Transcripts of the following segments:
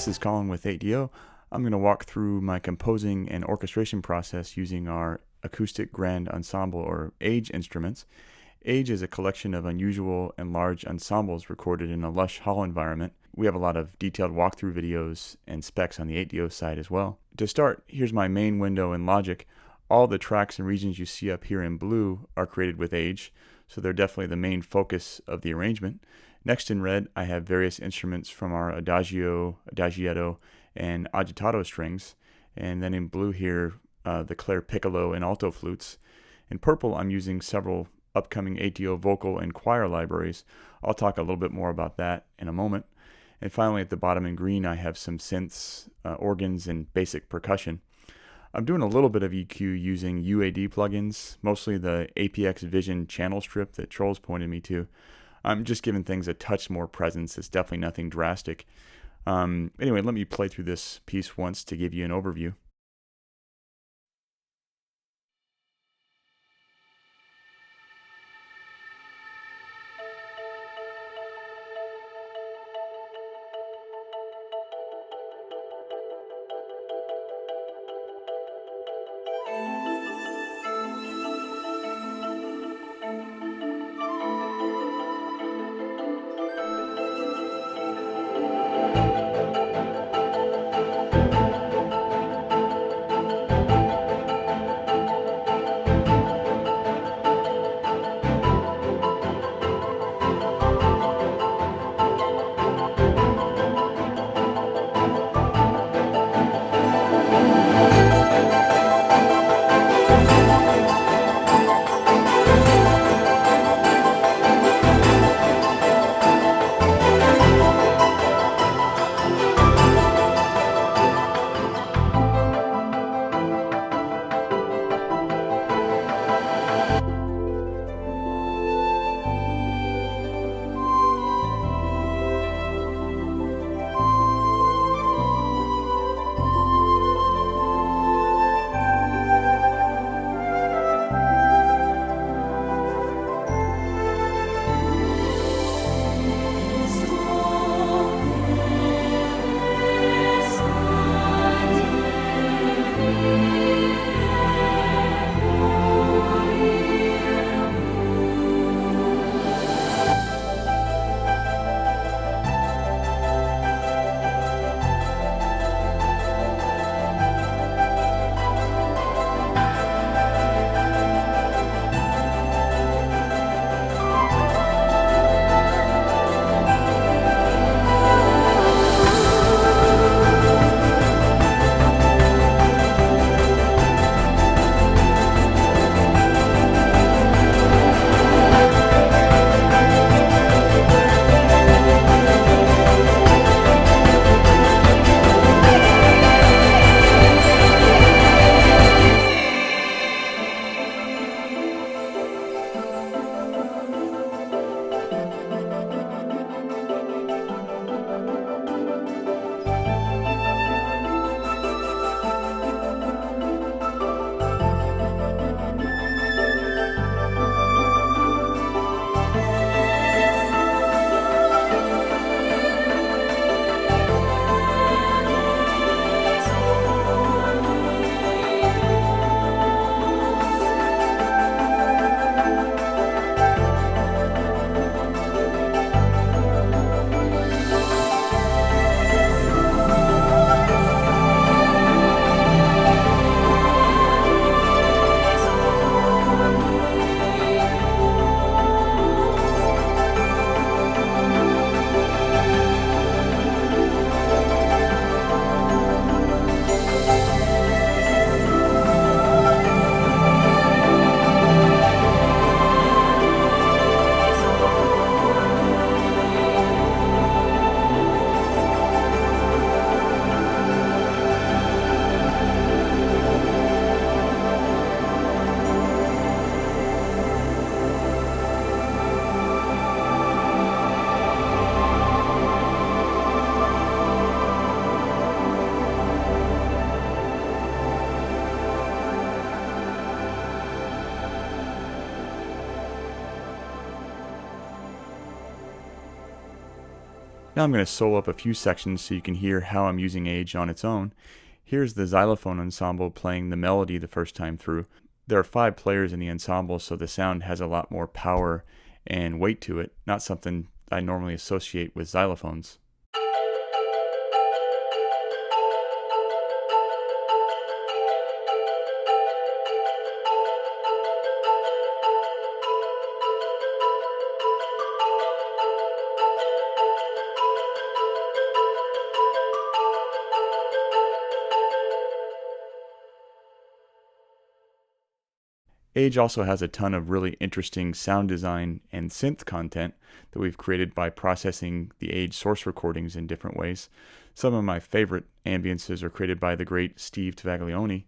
this is Colin with 8DO. I'm going to walk through my composing and orchestration process using our Acoustic Grand Ensemble, or AGE instruments. AGE is a collection of unusual and large ensembles recorded in a lush hall environment. We have a lot of detailed walkthrough videos and specs on the 8DO site as well. To start, here's my main window in Logic. All the tracks and regions you see up here in blue are created with AGE, so they're definitely the main focus of the arrangement. Next in red, I have various instruments from our Adagio, Adagietto, and Agitato strings. And then in blue here, the Clare piccolo and alto flutes. In purple, I'm using several upcoming 8DO vocal and choir libraries. I'll talk a little bit more about that in a moment. And finally, at the bottom in green, I have some synths, organs, and basic percussion. I'm doing a little bit of EQ using UAD plugins, mostly the APX Vision channel strip that Trolls pointed me to. I'm just giving things a touch more presence. It's definitely nothing drastic. Anyway, let me play through this piece once to give you an overview. Now I'm going to solo up a few sections so you can hear how I'm using Age on its own. Here's the xylophone ensemble playing the melody the first time through. There are 5 players in the ensemble, so the sound has a lot more power and weight to it, not something I normally associate with xylophones. Age also has a ton of really interesting sound design and synth content that we've created by processing the Age source recordings in different ways. Some of my favorite ambiences are created by the great Steve Tavaglione.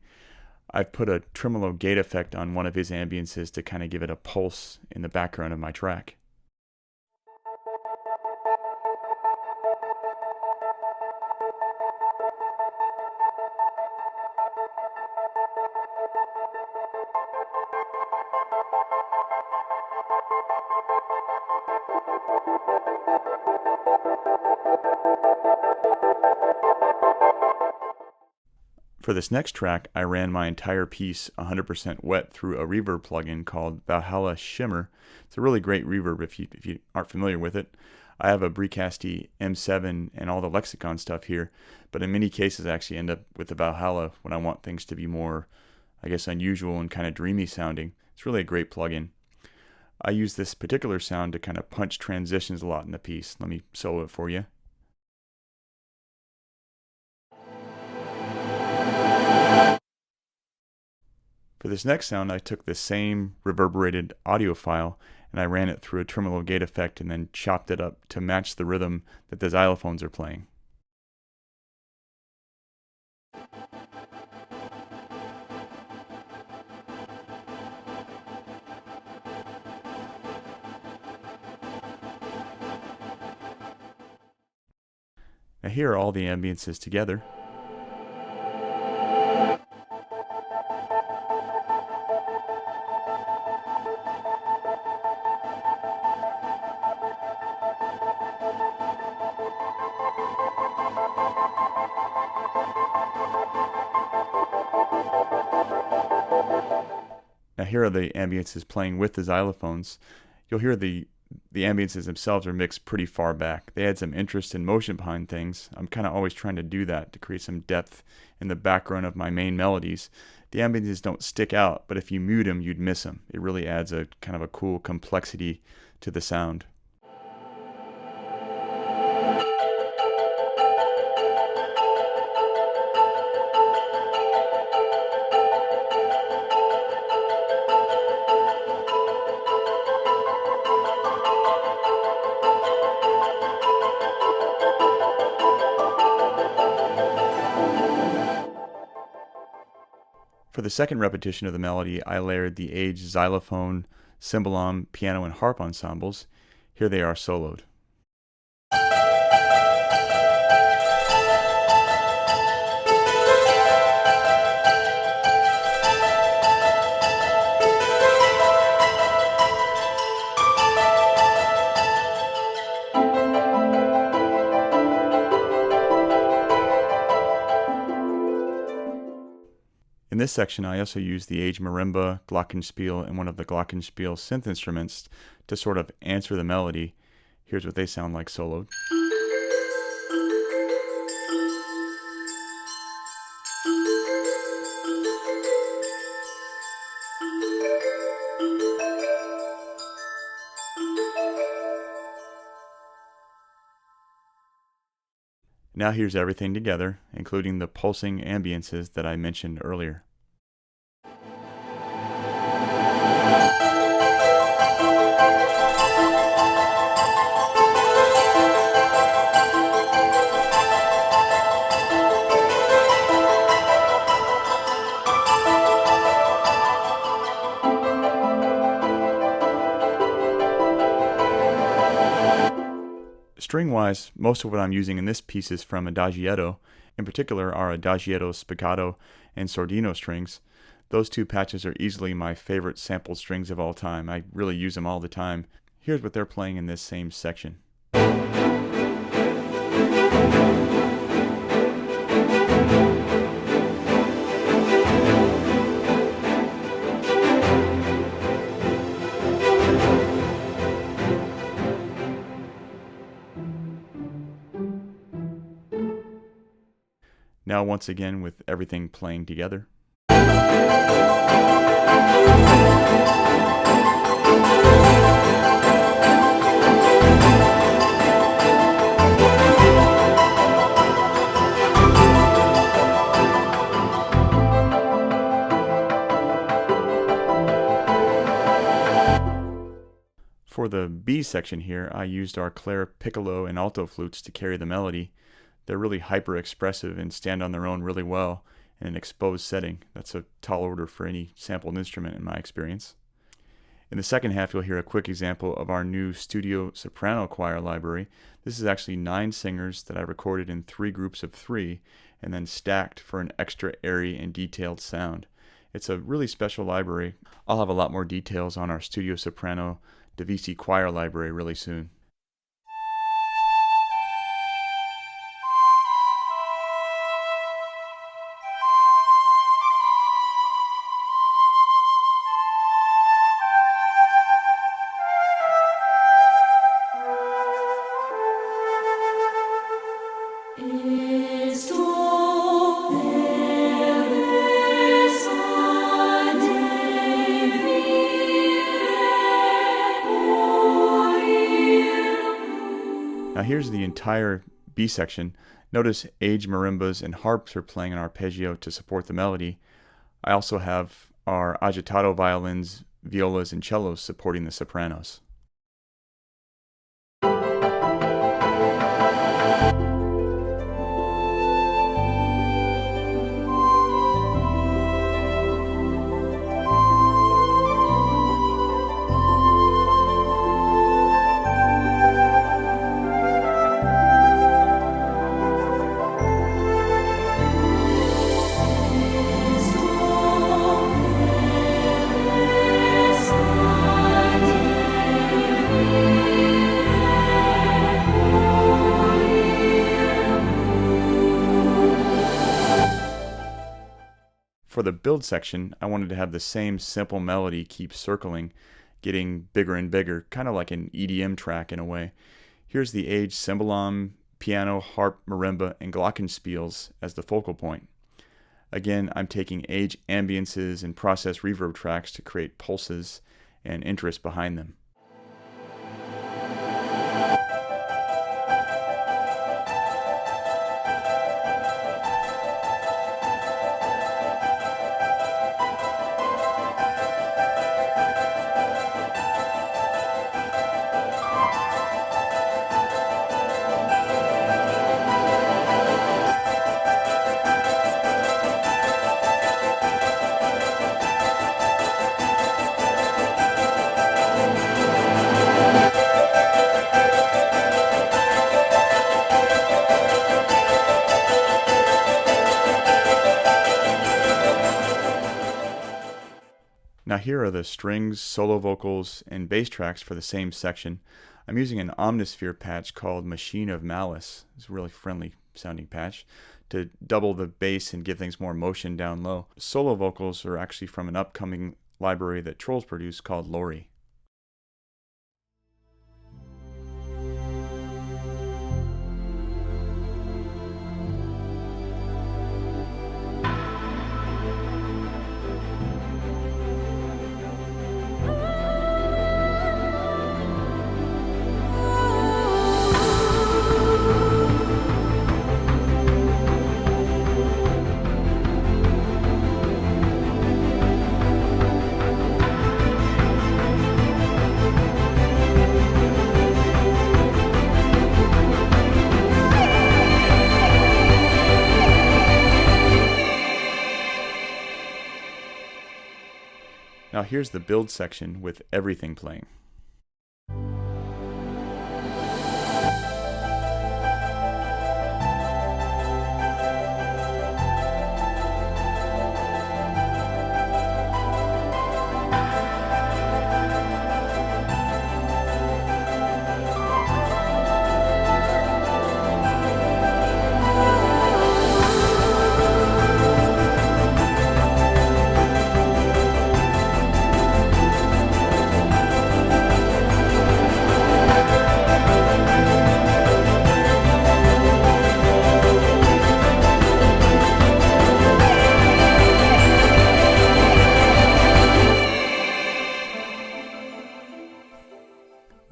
I've put a tremolo gate effect on one of his ambiences to kind of give it a pulse in the background of my track. For this next track, I ran my entire piece 100% wet through a reverb plugin called Valhalla Shimmer. It's a really great reverb if you aren't familiar with it. I have a Bricasti M7 and all the Lexicon stuff here, but in many cases I actually end up with the Valhalla when I want things to be more, I guess, unusual and kind of dreamy sounding. It's really a great plugin. I use this particular sound to kind of punch transitions a lot in the piece. Let me solo it for you. For this next sound, I took the same reverberated audio file and I ran it through a tremolo gate effect and then chopped it up to match the rhythm that the xylophones are playing. Now here are all the ambiences together. Now here are the ambiences playing with the xylophones. You'll hear the ambiences themselves are mixed pretty far back. They add some interest and motion behind things. I'm kind of always trying to do that to create some depth in the background of my main melodies. The ambiences don't stick out, but if you mute them, you'd miss them. It really adds a kind of a cool complexity to the sound. For the second repetition of the melody, I layered the Age xylophone, cimbalom, piano, and harp ensembles. Here they are soloed. In this section, I also use the Age marimba, Glockenspiel, and one of the Glockenspiel synth instruments to sort of answer the melody. Here's what they sound like soloed. Now here's everything together, including the pulsing ambiences that I mentioned earlier. String-wise, most of what I'm using in this piece is from Adagietto. In particular are Adagietto spiccato and sordino strings. Those two patches are easily my favorite sampled strings of all time. I really use them all the time. Here's what they're playing in this same section. Now once again with everything playing together. For the B section here, I used our Clare piccolo and alto flutes to carry the melody. They're really hyper expressive and stand on their own really well in an exposed setting. That's a tall order for any sampled instrument in my experience. In the second half, you'll hear a quick example of our new studio soprano choir library. This is actually 9 singers that I recorded in 3 groups of 3 and then stacked for an extra airy and detailed sound. It's a really special library. I'll have a lot more details on our studio soprano Divisi choir library really soon. Now here's the entire B section. Notice age marimbas and harps are playing an arpeggio to support the melody. I also have our agitato violins, violas, and cellos supporting the sopranos. For the build section, I wanted to have the same simple melody keep circling, getting bigger and bigger, kind of like an EDM track in a way. Here's the age cimbalom, piano, harp, marimba, and glockenspiels as the focal point. Again, I'm taking age ambiances and process reverb tracks to create pulses and interest behind them. Now here are the strings, solo vocals, and bass tracks for the same section. I'm using an Omnisphere patch called Machine of Malice. It's a really friendly sounding patch to double the bass and give things more motion down low. Solo vocals are actually from an upcoming library that Trolls produce called Lori. Now here's the build section with everything playing.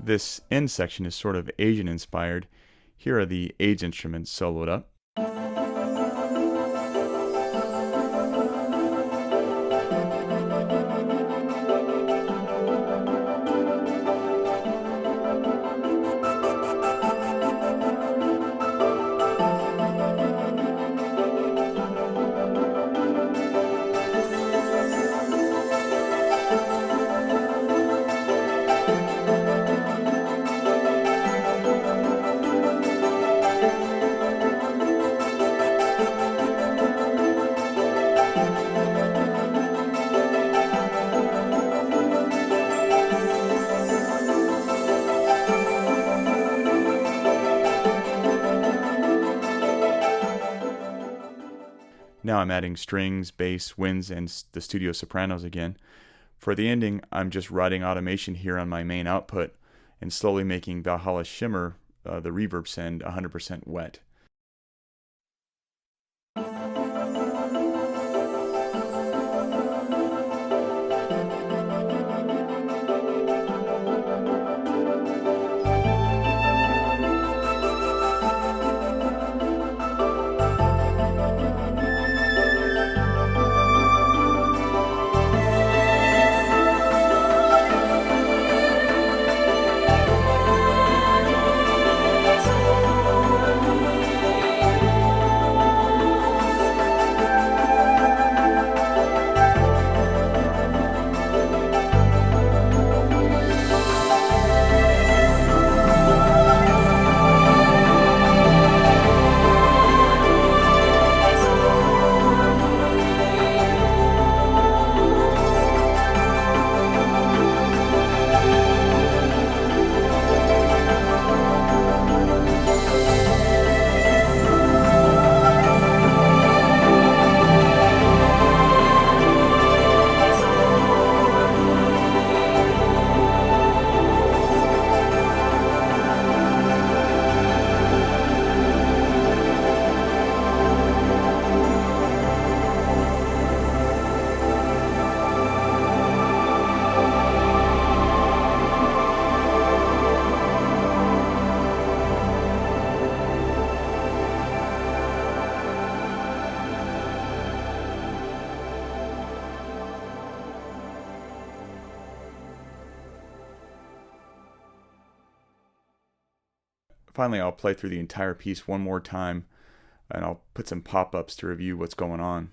This end section is sort of Asian inspired. Here are the age instruments soloed up. Now I'm adding strings, bass, winds, and the studio sopranos again. For the ending, I'm just writing automation here on my main output and slowly making Valhalla Shimmer, the reverb send, 100% wet. Finally, I'll play through the entire piece one more time, and I'll put some pop-ups to review what's going on.